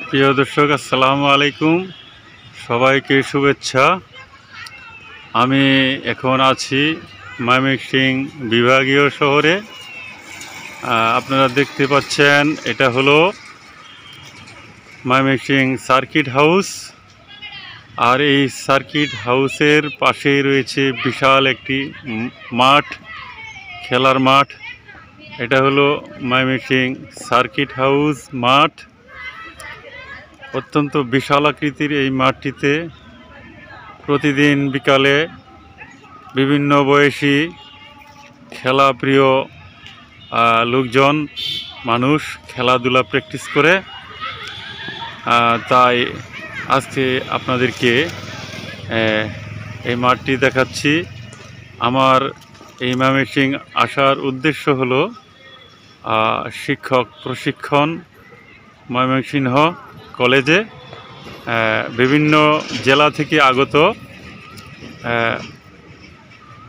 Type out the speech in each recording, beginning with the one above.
প্রিয় দর্শক, আসসালামু আলাইকুম। সবাইকে শুভেচ্ছা। আমি এখন আছি ময়মনসিংহ বিভাগীয় শহরে। আপনারা দেখতে পাচ্ছেন, এটা হলো ময়মনসিংহ সার্কিট হাউস। আর এই সার্কিট হাউসের পাশেই রয়েছে বিশাল একটি মাঠ, খেলার মাঠ। এটা হলো ময়মনসিংহ সার্কিট হাউস মাঠ। অত্যন্ত বিশাল আকৃতির এই মাঠটিতে প্রতিদিন বিকালে বিভিন্ন বয়সী খেলাপ্রিয় লোকজন মানুষ খেলাধুলা প্র্যাকটিস করে। তাই আজকে আপনাদেরকে এই মাঠটি দেখাচ্ছি। আমার এই ময়মনসিংহ আসার উদ্দেশ্য হলো শিক্ষক প্রশিক্ষণ ময়মনসিংহ কলেজে বিভিন্ন জেলা থেকে আগত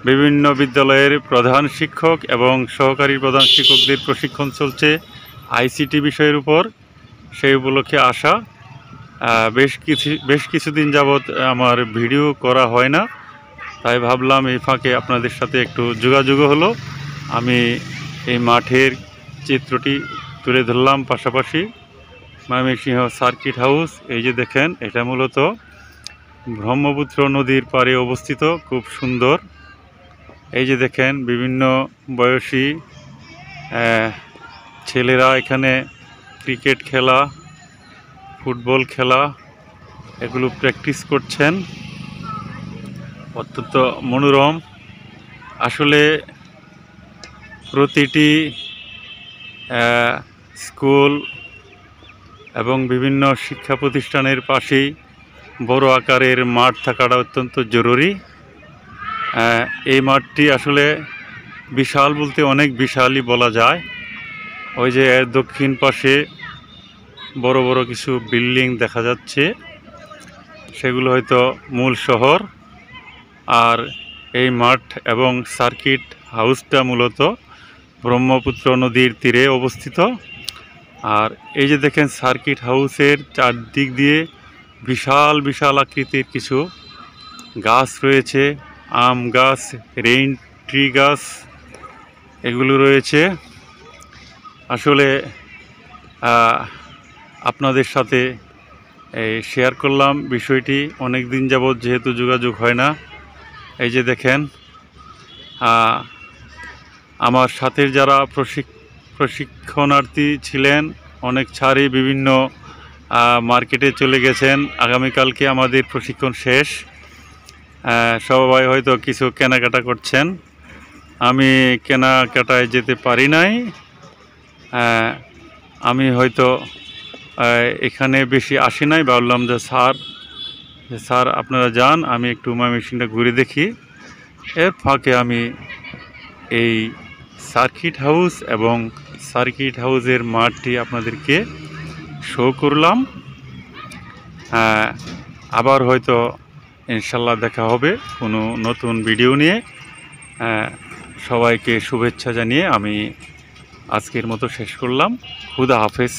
বিভিন্ন বিদ্যালয়ের প্রধান শিক্ষক এবং সহকারী প্রধান শিক্ষকদের প্রশিক্ষণ চলছে আইসিটি বিষয়ের উপর। সেই উপলক্ষে আসা। বেশ কিছুদিন যাবৎ আমার ভিডিও করা হয় না, তাই ভাবলাম এই ফাঁকে আপনাদের সাথে একটু যোগাযোগ হলো। আমি এই মাঠের চিত্রটি তুলে ধরলাম। পাশাপাশি ময়মনসিংহ সার্কিট হাউস, এই যে দেখেন, এটা মূলত ব্রহ্মপুত্র নদীর পাড়ে অবস্থিত, খুব সুন্দর। এই যে দেখেন, বিভিন্ন বয়সী ছেলেরা এখানে ক্রিকেট খেলা, ফুটবল খেলা এগুলো প্র্যাকটিস করছেন। অত্যন্ত মনোরম। আসলে প্রতিটি স্কুল এবং বিভিন্ন শিক্ষা প্রতিষ্ঠানের পাশেই বড় আকারের মাঠ থাকাটা অত্যন্ত জরুরি। এই মাঠটি আসলে বিশাল বলতে অনেক বিশালই বলা যায়। ওই যে এর দক্ষিণ পাশে বড় বড় কিছু বিল্ডিং দেখা যাচ্ছে, সেগুলো হয়তো মূল শহর। আর এই মাঠ এবং সার্কিট হাউসটা মূলত ব্রহ্মপুত্র নদীর তীরে অবস্থিত। আর এই যে দেখেন, সার্কিট হাউসের চারদিক দিয়ে বিশাল বিশাল আকৃতির কিছু গাছ রয়েছে, আম গাছ, রেইন ট্রি গাছ এগুলো রয়েছে। আসলে আপনাদের সাথে শেয়ার করলাম বিষয়টি। অনেক দিন যাবৎ যেহেতু যোগাযোগ হয় না। এই যে দেখেন, আমার সাথে যারা প্রশিক্ষণার্থী ছিলেন অনেক ছাড়ই বিভিন্ন মার্কেটে চলে গেছেন। আগামীকালকে আমাদের প্রশিক্ষণ শেষ। সবাই হয়তো কিছু কেনাকাটা করছেন। আমি কেনাকাটায় যেতে পারি নাই। আমি হয়তো এখানে বেশি আসি নাই। ভাবলাম যে স্যার আপনারা যান, আমি একটু ময়মনসিংহটা ঘুরে দেখি। এর ফাঁকে আমি এই সার্কিট হাউস এবং সার্কিট হাউসের মাঠটি আপনাদেরকে শো করলাম। আবার হয়তো ইনশাল্লাহ দেখা হবে কোনো নতুন ভিডিও নিয়ে। সবাইকে শুভেচ্ছা জানিয়ে আমি আজকের মতো শেষ করলাম। খুদা হাফেজ।